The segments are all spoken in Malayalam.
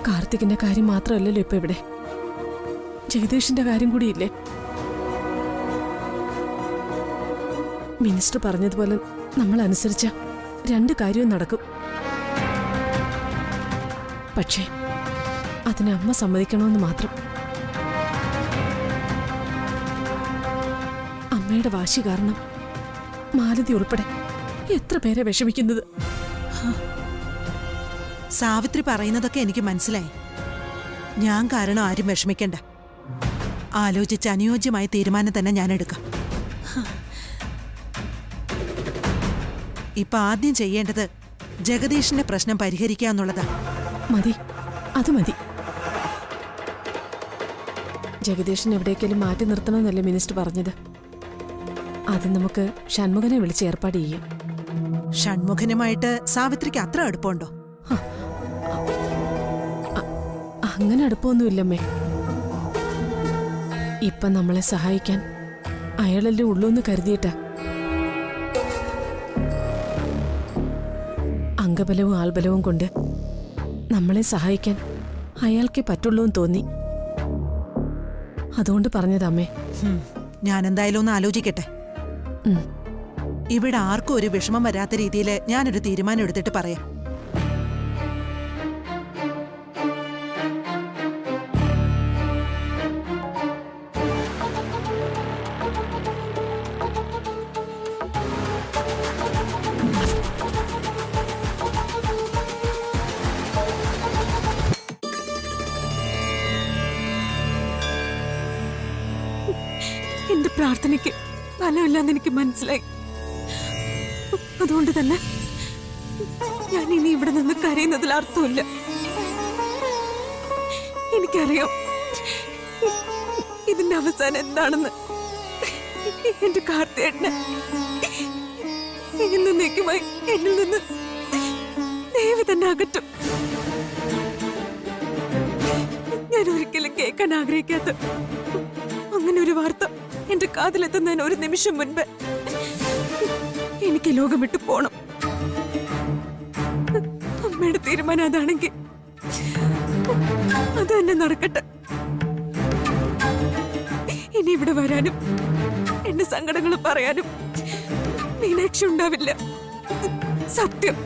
കാർത്തികിന്റെ കാര്യം മാത്രമല്ലല്ലോ ഇപ്പൊ ഇവിടെ, ജഗദീഷിന്റെ കാര്യം കൂടിയില്ലേ? മിനിസ്റ്റർ പറഞ്ഞതുപോലെ നമ്മൾ അനുസരിച്ച രണ്ട് കാര്യവും നടക്കും. പക്ഷേ അതിന് അമ്മ സമ്മതിക്കണമെന്ന് മാത്രം. അമ്മയുടെ വാശി കാരണം മാലതി ഉൾപ്പെടെ എത്ര പേരെ വിഷമിക്കുന്നത്. സാവിത്രി പറയുന്നതൊക്കെ എനിക്ക് മനസ്സിലായി. ഞാൻ കാരണം ആരും വിഷമിക്കണ്ട. ആലോചിച്ച് അനുയോജ്യമായ തീരുമാനം തന്നെ ഞാൻ എടുക്കാം. ഇപ്പൊ ആദ്യം ചെയ്യേണ്ടത് ജഗദീഷിന്റെ പ്രശ്നം പരിഹരിക്കുക എന്നുള്ളതാ. മതി, അത് മതി. ജഗദീഷിനെ എവിടേക്കെങ്കിലും മാറ്റി നിർത്തണമെന്നല്ലേ മിനിസ്റ്റർ പറഞ്ഞത്? ആദ്യം നമുക്ക് ഷൺമുഖനെ വിളിച്ച് ഏർപ്പാട് ചെയ്യാം. ഷൺമുഖനുമായിട്ട് സാവിത്രിക്ക് അത്ര അടുപ്പമുണ്ടോ? അങ്ങനെ അടുപ്പമൊന്നുമില്ലമ്മേ. ഇപ്പൊ നമ്മളെ സഹായിക്കാൻ അയാളല്ലേ ഉള്ളൂ എന്ന് കരുതിയിട്ടാ. അംഗബലവും ആൾബലവും കൊണ്ട് നമ്മളെ സഹായിക്കാൻ അയാൾക്കേ പറ്റുള്ളൂ എന്ന് തോന്നി. അതുകൊണ്ട് പറഞ്ഞതമ്മേ. ഞാൻ എന്തായാലും ഒന്ന് ആലോചിക്കട്ടെ. ഇവിടെ ആർക്കും ഒരു വിഷമം വരാത്ത രീതിയിൽ ഞാനൊരു തീരുമാനം എടുത്തിട്ട് പറയാം. എന്റെ പ്രാർത്ഥനയ്ക്ക് ഫലമില്ലാന്ന് എനിക്ക് മനസ്സിലായി. അതുകൊണ്ട് തന്നെ ഞാൻ ഇനി ഇവിടെ നിന്ന് കരയുന്നതിൽ അർത്ഥമില്ല. എനിക്കറിയാം ഇതിന്റെ അവസാനം എന്താണെന്ന്. എന്റെ കാർത്തിയേട്ടന് എന്നേക്കുമായി എന്നിൽ നിന്ന് ദേവി തന്നെ അകറ്റും. ഞാൻ ഒരിക്കലും കേൾക്കാൻ ആഗ്രഹിക്കാത്ത അങ്ങനെ ഒരു വാർത്ത എന്റെ കാതിലെത്തുന്നതിന് ഒരു നിമിഷം മുൻപ് എനിക്ക് ലോകം വിട്ടു പോണം. അമ്മയുടെ തീരുമാനം അതാണെങ്കിൽ അത് തന്നെ നടക്കട്ടെ. ഇനി ഇവിടെ വരാനും എന്റെ സങ്കടങ്ങൾ പറയാനും മീനാക്ഷി ഉണ്ടാവില്ല. സത്യം.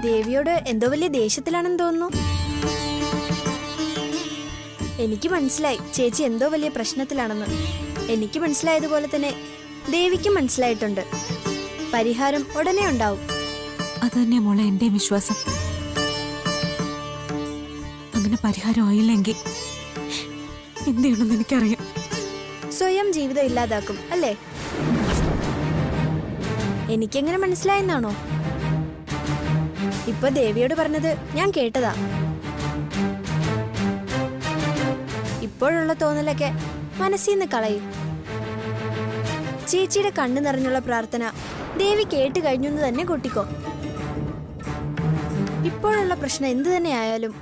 ദേവിയോട് എന്തോ വലിയ ദേഷ്യത്തിലാണെന്ന് തോന്നുന്നു. എനിക്ക് മനസ്സിലായി ചേച്ചി എന്തോ വലിയ പ്രശ്നത്തിലാണെന്ന്. എനിക്ക് മനസ്സിലായതുപോലെ തന്നെ ദേവിക്കും മനസ്സിലായിട്ടുണ്ട്. പരിഹാരം ഉടനെ ഉണ്ടാവും. അതന്നെ മോളെ എന്റെ വിശ്വാസം. അങ്ങനെ പരിഹാരം ആയില്ലെങ്കിൽ എന്ത് ചെയ്യണമെന്ന് എനിക്കറിയാം. സ്വയം ജീവിതം ഇല്ലാതാക്കും അല്ലേ? എനിക്കെങ്ങനെ മനസ്സിലായെന്നാണോ? ഇപ്പൊ ദേവിയോട് പറഞ്ഞത് ഞാൻ കേട്ടതാ. ഇപ്പോഴുള്ള തോന്നലൊക്കെ മനസ്സിൽ നിന്ന് കളയും. ചേച്ചിയുടെ കണ്ണു നിറഞ്ഞുള്ള പ്രാർത്ഥന ദേവി കേട്ട് കഴിഞ്ഞു എന്ന് തന്നെ കൂട്ടിക്കോ. ഇപ്പോഴുള്ള പ്രശ്നം എന്തു തന്നെ ആയാലും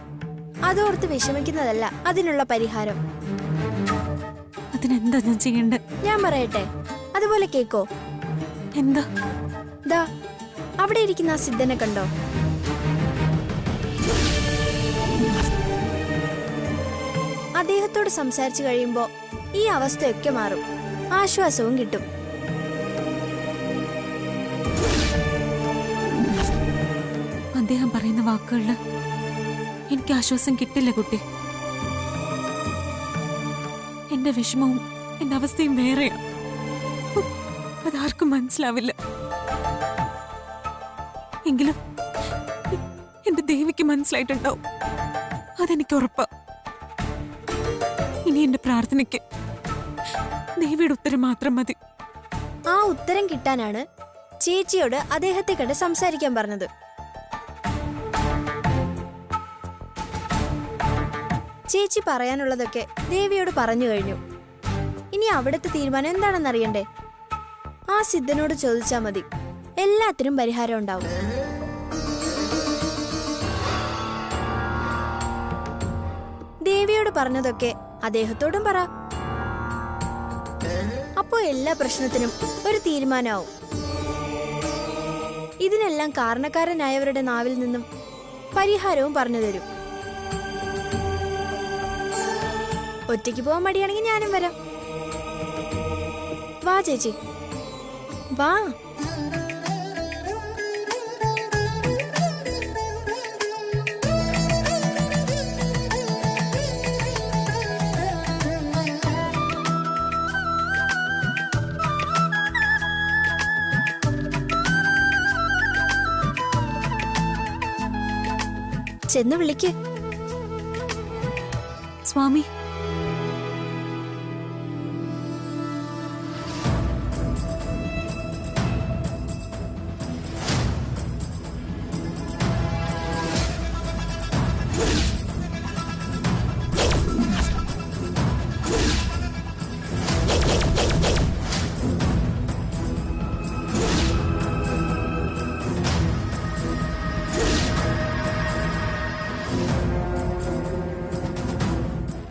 അതോർത്ത് വിഷമിക്കുന്നതല്ല അതിനുള്ള പരിഹാരം. അതിനെന്താ ഞാൻ ചെയ്യണ്ടേ? ഞാൻ പറയട്ടെ, അതുപോലെ കേക്കോ. എന്താ? ദാ അവിടെ ഇരിക്കുന്ന ആ സിദ്ധനെ കണ്ടോ? അദ്ദേഹത്തോട് സംസാരിച്ചു കഴിയുമ്പോ ഈ അവസ്ഥയൊക്കെ മാറും. ആശ്വാസവും കിട്ടും. അദ്ദേഹം പറയുന്ന വാക്കുകളില് എനിക്ക് ആശ്വാസം കിട്ടില്ല കുട്ടി. എന്റെ വിഷമവും എന്റെ അവസ്ഥയും വേറെയാ. അതാർക്കും മനസ്സിലാവില്ല. എങ്കിലും എന്റെ ദേവിക്ക് മനസ്സിലായിട്ടുണ്ടാവും. അതെനിക്ക് ഉറപ്പാ. ഇനി എന്റെ പ്രാർത്ഥനയ്ക്ക് ദേവിയുടെ ഉത്തരം മാത്രം മതി. ആ ഉത്തരം കിട്ടാനാണ് ചേച്ചിയോട് അദ്ദേഹത്തെ കണ്ട് സംസാരിക്കാൻ പറഞ്ഞത്. ചേച്ചി പറയാനുള്ളതൊക്കെ ദേവിയോട് പറഞ്ഞു കഴിഞ്ഞു. ഇനി അവിടുത്തെ തീരുമാനം എന്താണെന്ന് അറിയണ്ടേ? ആ സിദ്ധനോട് ചോദിച്ചാ മതി. എല്ലാത്തിനും പരിഹാരം ഉണ്ടാവും. ദേവിയോട് പറഞ്ഞതൊക്കെ അദ്ദേഹത്തോടും പറ. അപ്പോ എല്ലാ പ്രശ്നത്തിനും ഒരു തീരുമാനമാവും. ഇതിനെല്ലാം കാരണക്കാരനായവരുടെ നാവിൽ നിന്നും പരിഹാരവും പറഞ്ഞു തരും. ഒറ്റയ്ക്ക് പോകാൻ മടിയാണെങ്കിൽ ഞാനും വരാം. വാ ചേച്ചി, വാ. ചെന്ന് വിളിക്ക്. സ്വാമി,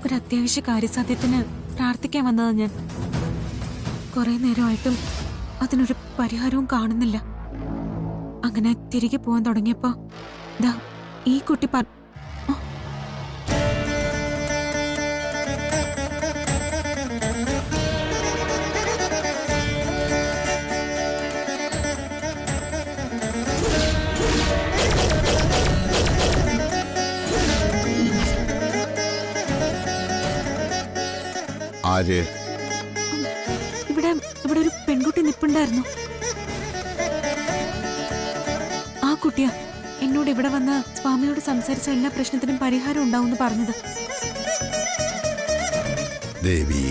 ഒരു അത്യാവശ്യ കാര്യസാധ്യത്തിന് പ്രാർത്ഥിക്കാൻ വന്നതാ ഞാൻ. കുറെ നേരമായിട്ടും അതിനൊരു പരിഹാരവും കാണുന്നില്ല. അങ്ങനെ തിരികെ പോകാൻ തുടങ്ങിയപ്പോ ദാ ഈ കുട്ടി ആര്? ഇവിടെ ഒരു പെൺകുട്ടി നിപ്പുണ്ടായിരുന്നു. ആ കുട്ടിയാ എന്നോട് ഇവിടെ വന്ന് സ്വാമിയോട് സംസാരിച്ച എല്ലാ പ്രശ്നത്തിനും പരിഹാരം ഉണ്ടാവും പറഞ്ഞത്. ദേവി,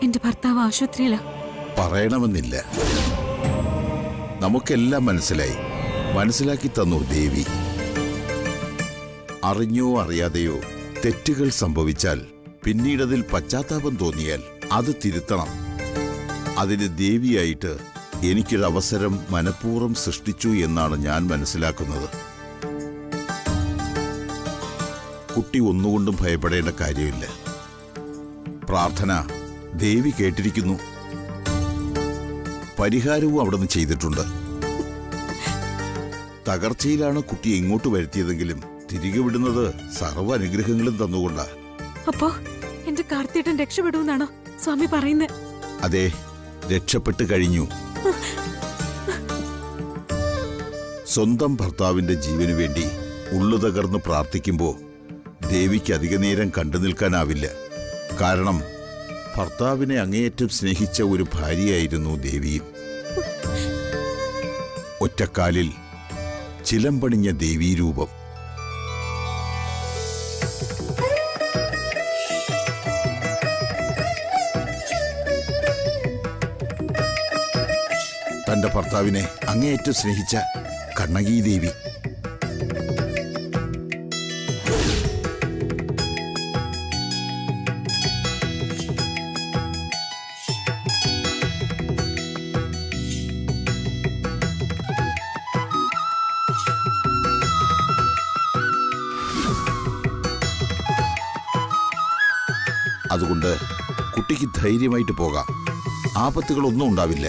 എന്റെ ഭർത്താവ് ആശുപത്രിയിലാ. പറയണമെന്നില്ല. നമുക്കെല്ലാം മനസ്സിലായി. മനസ്സിലാക്കി തന്നു ദേവി. അറിഞ്ഞോ അറിയാതെയോ തെറ്റുകൾ സംഭവിച്ചാൽ, പിന്നീടതിൽ പശ്ചാത്താപം തോന്നിയാൽ അത് തിരുത്തണം. അതിന് ദേവിയായിട്ട് എനിക്കൊരവസരം മനഃപൂർവ്വം സൃഷ്ടിച്ചു എന്നാണ് ഞാൻ മനസ്സിലാക്കുന്നത്. കുട്ടി ഒന്നുകൊണ്ടും ഭയപ്പെടേണ്ട കാര്യമില്ല. പ്രാർത്ഥന ദേവി കേട്ടിരിക്കുന്നു. പരിഹാരവും അവിടുന്ന് ചെയ്തിട്ടുണ്ട്. തകർച്ചയിലാണ് കുട്ടി ഇങ്ങോട്ട് വരുത്തിയതെങ്കിലും തിരികെ വിടുന്നത് സർവ്വ അനുഗ്രഹങ്ങളും തന്നുകൊണ്ടാ. അപ്പോ എന്റെ കാർത്തിയേട്ടൻ രക്ഷപ്പെടുമെന്നാണോ സ്വാമി പറയുന്നത്? അതെ, രക്ഷപ്പെട്ടു കഴിഞ്ഞു. സ്വന്തം ഭർത്താവിന്റെ ജീവനു വേണ്ടി ഉള്ളു തകർന്ന് പ്രാർത്ഥിക്കുമ്പോൾ ദേവിക്ക് അധിക നേരം കണ്ടു നിൽക്കാനാവില്ല. കാരണം ഭർത്താവിനെ അങ്ങേയറ്റം സ്നേഹിച്ച ഒരു ഭാര്യയായിരുന്നു ദേവിയും. ഒറ്റക്കാലിൽ ചിലമ്പണിഞ്ഞ ദേവീരൂപം. തന്റെ ഭർത്താവിനെ അങ്ങേയറ്റം സ്നേഹിച്ച കണ്ണകി ദേവി. അതുകൊണ്ട് കുട്ടിക്ക് ധൈര്യമായിട്ട് പോകാം. ആപത്തുകളൊന്നും ഉണ്ടാവില്ല.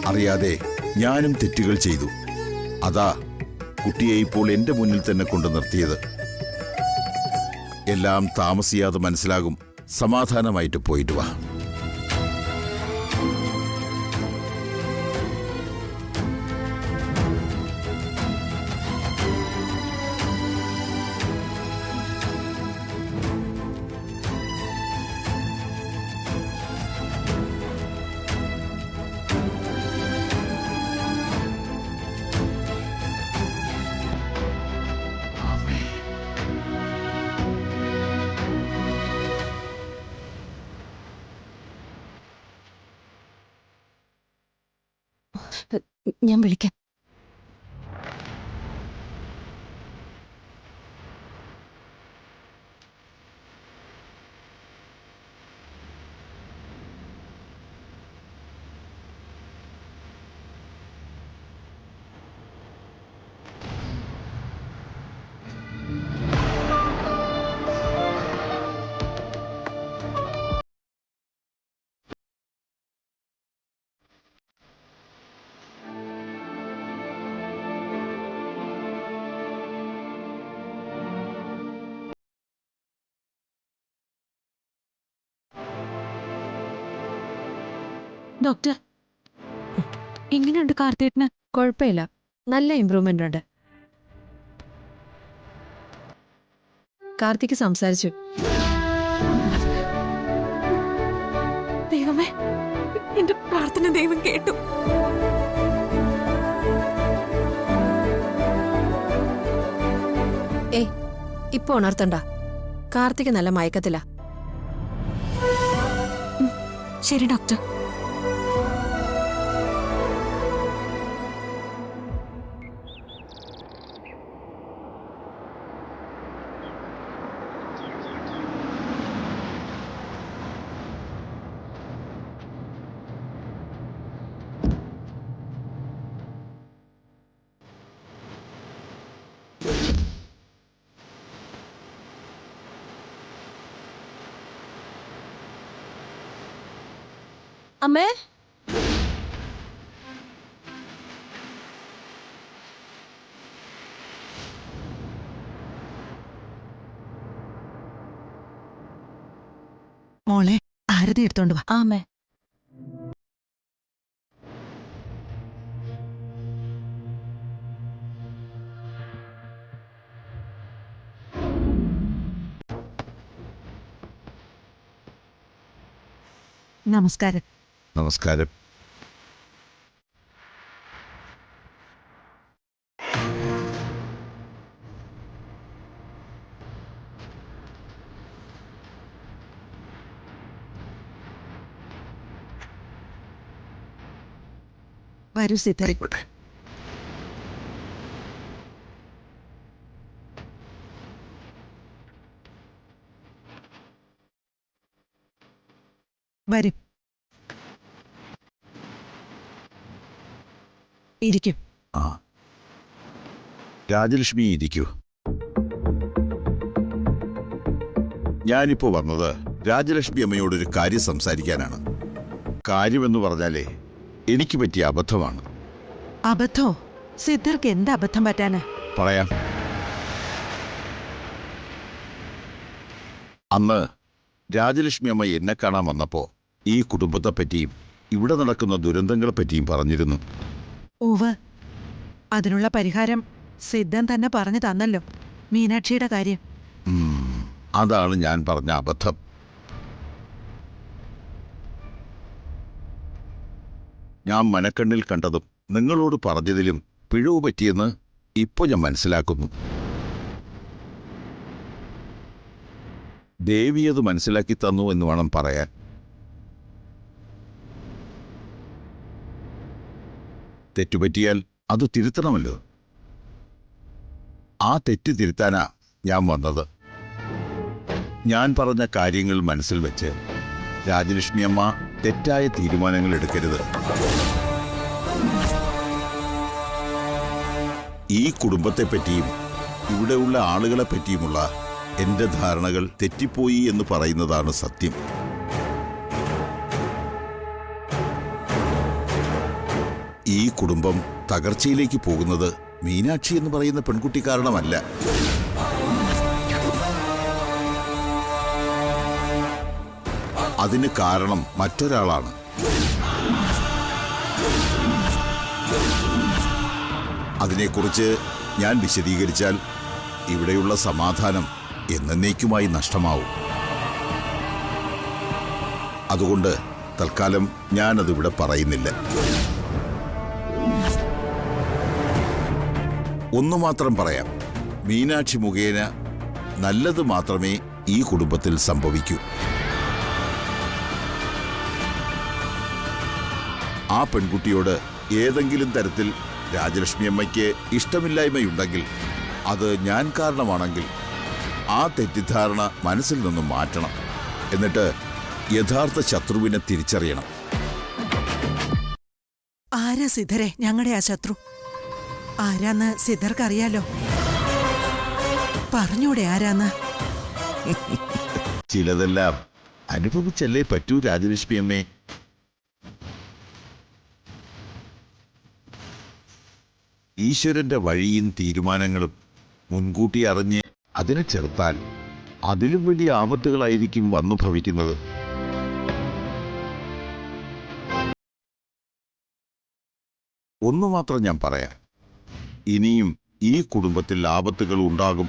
അറിയാതെ ഞാനും തെറ്റുകൾ ചെയ്തു. അതാ കുട്ടിയെ ഇപ്പോൾ എന്റെ മുന്നിൽ തന്നെ കൊണ്ടു നിർത്തിയത്. എല്ലാം താമസിയാതെ മനസ്സിലാകും. സമാധാനമായിട്ട് പോയിട്ട് വാ. ഞാൻ വിളിക്കാം. ഡോക്ടർ, എങ്ങനെയുണ്ട് കാർത്തിയേട്ടന്? കുഴപ്പമില്ല, നല്ല ഇമ്പ്രൂവ്മെന്റ് ഉണ്ട്. കാർത്തിക് സംസാരിച്ചു. ദൈവമേ, എന്റെ പ്രാർത്ഥന ദൈവം കേട്ടു. ഏയ്, ഇപ്പൊ ഉണർത്തണ്ട. കാർത്തിക് നല്ല മയക്കത്തില. ശരി ഡോക്ടർ. അമ്മേ, മോളെ, ആരതി എടുത്തോണ്ട് വാ. ആമേ. നമസ്കാരം. നമസ്കാരം. വരൂ സിദ്ധ. ആയിക്കോട്ടെ. വരൂ, ഇരിക്കും. ആ, രാജലക്ഷ്മി ഇരിക്കൂ. ഞാനിപ്പോ വന്നത് രാജലക്ഷ്മി അമ്മയോടൊരു കാര്യം സംസാരിക്കാനാണ്. കാര്യമെന്ന് പറഞ്ഞാലേ എനിക്ക് പറ്റിയ അബദ്ധമാണ്. അബദ്ധോ? സിദ്ധർക്ക് എന്ത് അബദ്ധം പറ്റാന്? പറയാം. അന്ന് രാജലക്ഷ്മി അമ്മ എന്നെ കാണാൻ വന്നപ്പോ ഈ കുടുംബത്തെപ്പറ്റിയും ഇവിടെ നടക്കുന്ന ദുരന്തങ്ങളെപ്പറ്റിയും പറഞ്ഞിരുന്നു. ഓവ്, അതിനുള്ള പരിഹാരം സിദ്ധൻ തന്നെ പറഞ്ഞു തന്നല്ലോ. മീനാക്ഷിയുടെ കാര്യം. അതാണ് ഞാൻ പറഞ്ഞ അബദ്ധം. ഞാൻ മനക്കണ്ണിൽ കണ്ടതും നിങ്ങളോട് പറഞ്ഞതിലും പിഴവ് പറ്റിയെന്ന് ഇപ്പോൾ ഞാൻ മനസ്സിലാക്കുന്നു. ദേവി അത് മനസ്സിലാക്കി തന്നു എന്ന് വേണം പറയാൻ. തെറ്റുപറ്റിയാൽ അത് തിരുത്തണമല്ലോ. ആ തെറ്റ് തിരുത്താനാ ഞാൻ വന്നത്. ഞാൻ പറഞ്ഞ കാര്യങ്ങൾ മനസ്സിൽ വെച്ച് രാജലക്ഷ്മി അമ്മ തെറ്റായ തീരുമാനങ്ങൾ എടുക്കരുത്. ഈ കുടുംബത്തെപ്പറ്റിയും ഇവിടെയുള്ള ആളുകളെപ്പറ്റിയുമുള്ള എന്റെ ധാരണകൾ തെറ്റിപ്പോയി എന്ന് പറയുന്നതാണ് സത്യം. ഈ കുടുംബം തകർച്ചയിലേക്ക് പോകുന്നത് മീനാക്ഷി എന്ന് പറയുന്ന പെൺകുട്ടി കാരണമല്ല. അതിന് കാരണം മറ്റൊരാളാണ്. അതിനെക്കുറിച്ച് ഞാൻ വിശദീകരിച്ചാൽ ഇവിടെയുള്ള സമാധാനം എന്നേക്കുമായി നഷ്ടമാവും. അതുകൊണ്ട് തൽക്കാലം ഞാനതിവിടെ പറയുന്നില്ല. ഒന്നു മാത്രം പറയാം, മീനാക്ഷി മുഖേന നല്ലത് മാത്രമേ ഈ കുടുംബത്തിൽ സംഭവിക്കൂ. ആ പെൺകുട്ടിയോട് ഏതെങ്കിലും തരത്തിൽ രാജലക്ഷ്മി അമ്മയ്ക്ക് ഇഷ്ടമില്ലായ്മയുണ്ടെങ്കിൽ, അത് ഞാൻ കാരണമാണെങ്കിൽ ആ തെറ്റിദ്ധാരണ മനസ്സിൽ നിന്നും മാറ്റണം. എന്നിട്ട് യഥാർത്ഥ ശത്രുവിനെ തിരിച്ചറിയണം. ആരാ സിദ്ധരെ ഞങ്ങളുടെ ആ ശത്രു? ആരാന്ന് സിദ്ധർക്കറിയാലോ. പറഞ്ഞൂടെ ആരാന്ന്? ചിലതെല്ലാം അനുഭവിച്ചല്ലേ പറ്റൂ രാജലക്ഷ്മി അമ്മേ. ഈശ്വരന്റെ വഴിയും തീരുമാനങ്ങളും മുൻകൂട്ടി അറിഞ്ഞ് അതിനെ ചെറുത്താൽ അതിലും വലിയ ആപത്തുകളായിരിക്കും വന്നു ഭവിക്കുന്നത്. ഒന്നു മാത്രം ഞാൻ പറയാം, ഇനിയും ഈ കുടുംബത്തിൽ ആപത്തുകൾ ഉണ്ടാകും.